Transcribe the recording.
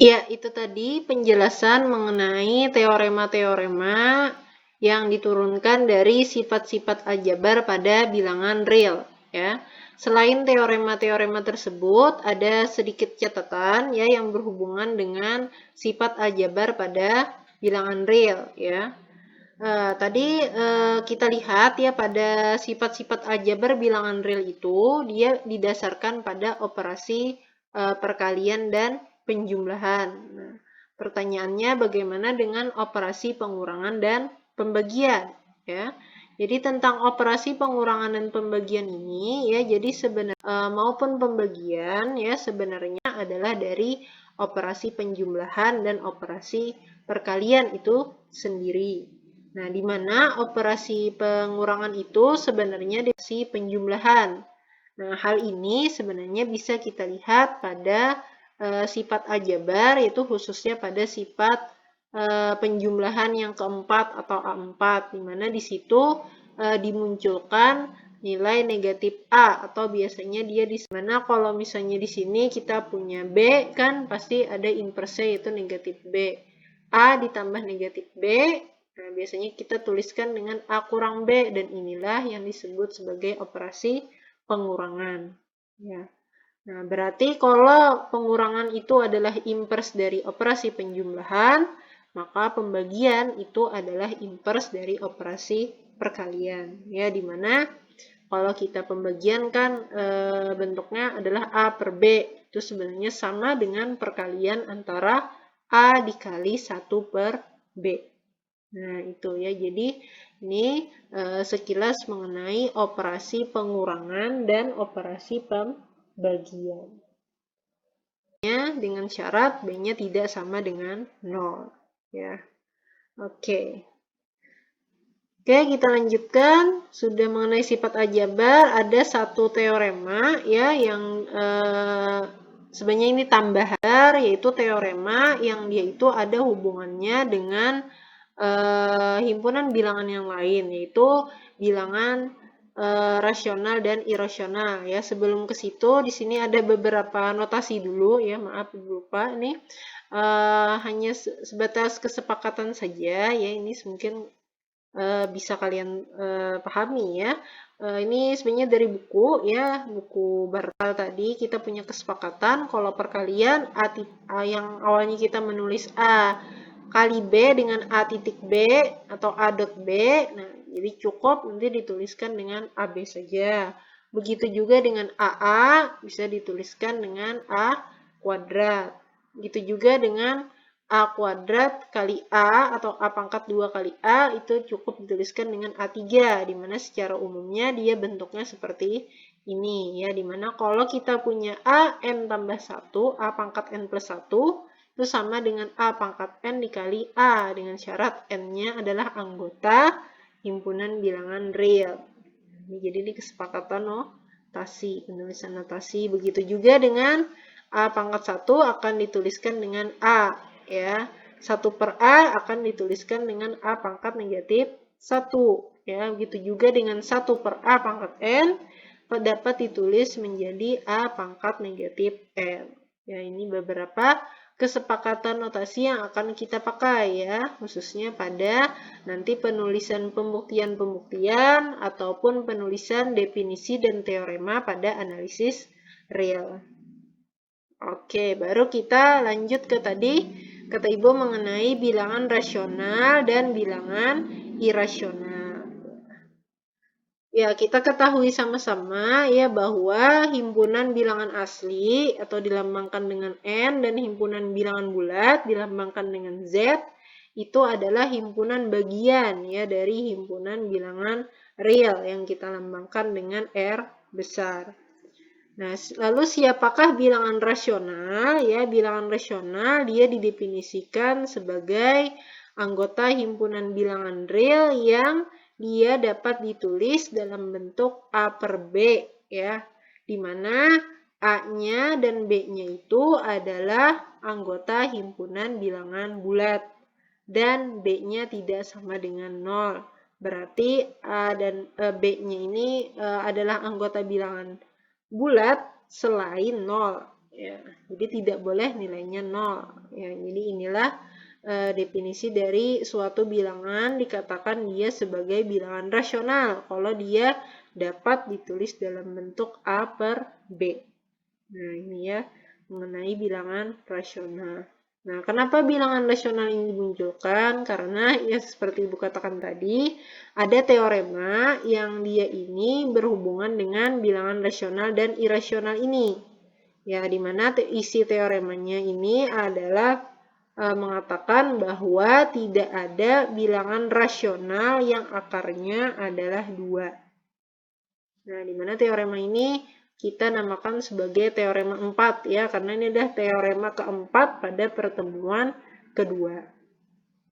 Ya, itu tadi penjelasan mengenai teorema-teorema yang diturunkan dari sifat-sifat aljabar pada bilangan real, ya. Selain teorema-teorema tersebut, ada sedikit catatan ya yang berhubungan dengan sifat aljabar pada bilangan real, ya. Tadi kita lihat ya pada sifat-sifat aljabar bilangan real itu dia didasarkan pada operasi perkalian dan penjumlahan. Nah, pertanyaannya bagaimana dengan operasi pengurangan dan pembagian ya. Jadi tentang operasi pengurangan dan pembagian ini ya jadi sebenarnya maupun pembagian ya sebenarnya adalah dari operasi penjumlahan dan operasi perkalian itu sendiri. Nah, di mana operasi pengurangan itu sebenarnya operasi penjumlahan. Nah, hal ini sebenarnya bisa kita lihat pada sifat aljabar, yaitu khususnya pada sifat penjumlahan yang keempat atau A4, di mana di situ dimunculkan nilai negatif A, atau biasanya dia di mana kalau misalnya di sini kita punya B, kan pasti ada inversnya yaitu negatif B. A ditambah negatif B, nah, biasanya kita tuliskan dengan A kurang B, dan inilah yang disebut sebagai operasi pengurangan. Ya. Nah, berarti kalau pengurangan itu adalah invers dari operasi penjumlahan, maka pembagian itu adalah invers dari operasi perkalian. Ya, di mana kalau kita pembagian kan bentuknya adalah A per B. Itu sebenarnya sama dengan perkalian antara A dikali 1 per B. Nah, itu ya. Jadi, ini sekilas mengenai operasi pengurangan dan operasi pembagian. Dengan syarat B-nya tidak sama dengan 0. Ya. Oke. Oke, kita lanjutkan. Sudah mengenai sifat aljabar, ada satu teorema ya yang sebenarnya ini tambahan, yaitu teorema yang dia itu ada hubungannya dengan himpunan bilangan yang lain, yaitu bilangan rasional dan irasional ya. Sebelum ke situ, di sini ada beberapa notasi dulu ya, maaf lupa nih. Hanya sebatas kesepakatan saja ya, ini mungkin bisa kalian pahami ya. Ini sebenarnya dari buku ya, buku Bartal tadi kita punya kesepakatan kalau perkalian A yang awalnya kita menulis A kali B dengan A titik B atau A dot B. Nah, jadi cukup nanti dituliskan dengan AB saja. Begitu juga dengan AA bisa dituliskan dengan A kuadrat. Begitu juga dengan A kuadrat kali A atau A pangkat 2 kali A itu cukup dituliskan dengan A3, di mana secara umumnya dia bentuknya seperti ini ya, di mana kalau kita punya A n tambah 1, A pangkat n plus 1 itu sama dengan A pangkat n dikali A, dengan syarat n-nya adalah anggota himpunan bilangan real. Jadi ini kesepakatan notasi, penulisan notasi. Begitu juga dengan A pangkat 1 akan dituliskan dengan A, ya. 1 per A akan dituliskan dengan A pangkat negatif 1, ya. Begitu juga dengan 1 per A pangkat N dapat ditulis menjadi A pangkat negatif N. Ya, ini beberapa kesepakatan notasi yang akan kita pakai ya, khususnya pada nanti penulisan pembuktian-pembuktian ataupun penulisan definisi dan teorema pada analisis real. Oke, baru kita lanjut ke tadi kata Ibu mengenai bilangan rasional dan bilangan irasional. Ya, kita ketahui sama-sama ya bahwa himpunan bilangan asli atau dilambangkan dengan N dan himpunan bilangan bulat dilambangkan dengan Z itu adalah himpunan bagian ya dari himpunan bilangan real yang kita lambangkan dengan R besar. Nah, lalu siapakah bilangan rasional? Ya, bilangan rasional dia didefinisikan sebagai anggota himpunan bilangan real yang dia dapat ditulis dalam bentuk A per B ya, di mana A-nya dan B-nya itu adalah anggota himpunan bilangan bulat dan B-nya tidak sama dengan 0. Berarti A dan B-nya ini adalah anggota bilangan bulat selain 0. Ya, jadi tidak boleh nilainya 0. Ya, jadi inilah definisi dari suatu bilangan, dikatakan dia sebagai bilangan rasional kalau dia dapat ditulis dalam bentuk A per B. Nah, ini ya mengenai bilangan rasional. Nah, kenapa bilangan rasional ini dimunculkan? Karena ya seperti Ibu katakan tadi, ada teorema yang dia ini berhubungan dengan bilangan rasional dan irasional ini. Ya, di mana isi teoremanya ini adalah mengatakan bahwa tidak ada bilangan rasional yang akarnya adalah 2. Nah, di mana teorema ini kita namakan sebagai teorema 4 ya, karena ini adalah teorema keempat pada pertemuan kedua.